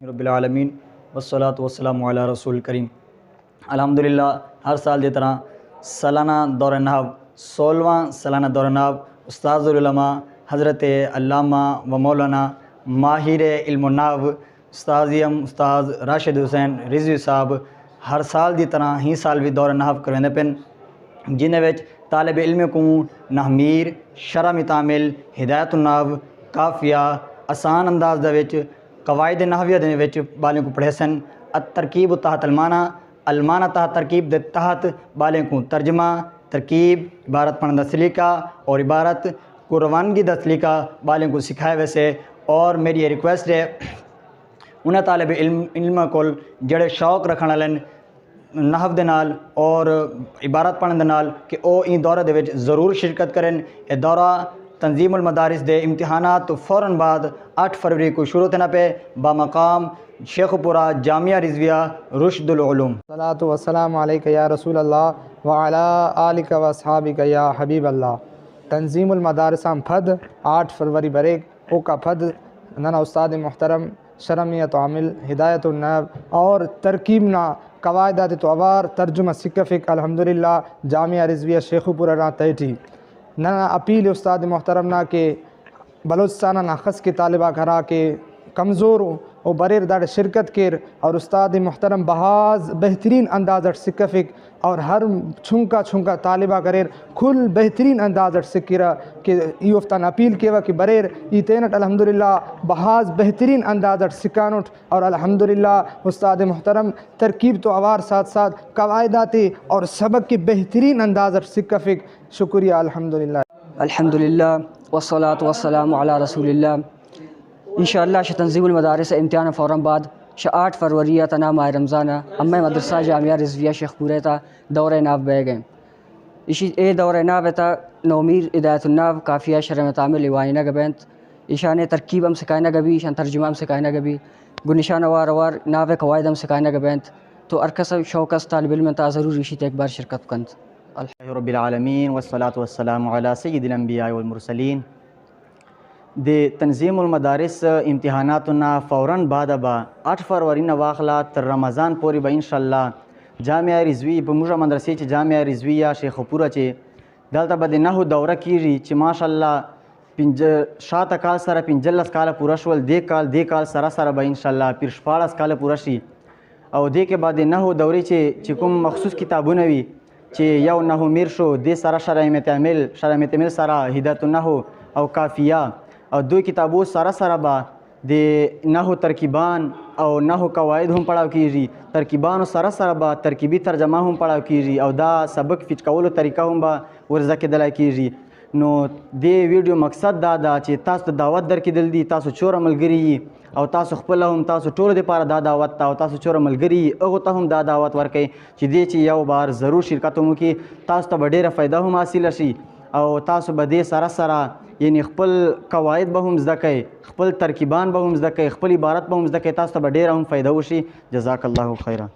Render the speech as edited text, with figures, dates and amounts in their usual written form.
رب العالمین والصلاۃ والسلام علی رسول کریم۔ الحمدللہ ہر سال دی طرح سالانہ دورہ نحو 16واں سالانہ دورہ نحو استاذ العلماء حضرت علامہ و مولانا ماہر علم النحو استاذ راشد حسین رضوی صاحب ہر سال دی طرح ہی سال بھی دورہ نحو کروندے پن، جن وچ طالب علم کو نحمیر شرح متعامل ہدایت النحو کافیہ آسان انداز دے وچ قواعد نحویہ دے وچ بالیں کو پڑھے سن۔ الترکیب تحت المعنی تحت ترکیب دے تحت بالیں کو ترجمہ، ترکیب، عبارت پڑھن دا سلیقہ اور عبارت کو روانگی دا سلیقہ بالیں کو سکھائے ویسے۔ اور میری یہ ریکویسٹ ہے انہاں طالب علم کول جڑے شوق رکھن والے نحو دے نال اور عبارت پڑھن دے نال کہ او این دورہ دے وچ ضرور شرکت کرن۔ یہ دورہ تنظیم المدارس دے امتحانات تو فوراً بعد 8 فروری کو شروع ہونا پہ بمقام شیخ پورہ جامعہ رضویہ رشد العلوم۔ الصلاۃ والسلام علیک یا رسول اللہ وعلی آلک و اصحابک یا حبیب اللہ۔ تنظیم المدارس پھد 8 فروری بریک او کا پھد ننا استاد محترم شرمیت عامل ہدایت النحو اور ترکیبنا قواعدات توار ترجمہ سکفک الحمدللہ جامعہ رضویہ شیخ پورہ نا تیٹی ننا اپیل استاد محترم نا کہ بلوچستانہ ناخص کے طالبہ گھرا کے کمزور و بریر داڑ شرکت کر اور استاد محترم بہاز بہترین انداز سکفک اور ہر چھنکا طالبہ کریر کھل بہترین انداز سکرا کہ یہ افتان اپیل کیوا کہ بریر یہ تینٹ الحمدللہ بہاز بہترین انداز سکانٹ اور الحمدللہ استاد محترم ترکیب تو اوار ساتھ ساتھ قواعداتی اور سبق کی بہترین انداز سکفک۔ شکریہ الحمدللہ۔ الحمدللہ والصلاۃ والسلام علی رسول اللہ۔ انشاءاللہ تنظیم المدارس امتحان فوراً بعد 8 فروری تنا ماہ رمضان اما مدرسہ جامعہ رضویہ شیخ پورہ تا دورہ نحو بہ گئے اسی اے دورہ نحو تا نومیر ہدایت النحو کافیہ شرح متعامل وائنہ گبینت ایشان ترکیب ہم سکائنہ گبی ایشان ترجمہ ہم سکائنہ گبی گنشان وار نحو قواعد ہم سکائنہ گبینت تو ارکس شوکس طالب علم تا ضرور اسی ایک بار شرکت کنت۔ رب العالمین والصلاۃ والسلام علی سید الانبیاء والمرسلین۔ دے تنظیم المدارس امتحاناتنا فوراً بعد 8 فروری واخلا تر رمضان پوری با انشاءاللہ جامعہ رضوی بموجہ مدرسے چ جامعہ رضویہ شیخ پورہ چ دلتا بد نحو دورہ کیری چ ماشاءاللہ شاہ کال سارا پنجلس کال پورا شول دے کال سارا سارا با انشاءاللہ پھر شپاڑس کال پورا شی او دے کے بعد نحو دورے چکم مخصوص کتابونه وی چې یو نحو میر شو دے سارا شرح متعامل سارا ہدایت النحو او کافیہ او دو کتابو سارا سارا با دے نحو ترکیبان او نحو قواعد ہم پڑھاو کیږي ترکیبان سارا سارا با ترکیبی ترجمه هم پڑھاو کیږي او دا سبق فچ کولو طریقه هم با ورزه کېدلای کیږي۔ نو دې ویډیو مقصد دا ده چې تاسو ته دعوت درکېدل دي، تاسو چور ملګري او تاسو خپل هم تاسو ټول لپاره دا دعوت ته او تاسو چور ملګري هغو ته هم دا دعوت ورکړئ چې دې چې یو بار ضرور شرکت هم وکړي، تاسو ته به ډېره فایده هم حاصله شي او تاسو به دې سره سره یعنی خپل قواعد به هم زده کوئ، خپل ترکیبان به هم زده کوئ، خپل عبارت به هم زده کوئ، تاسو ته به ډېره هم فایده وشي۔ جزاک الله خیرا۔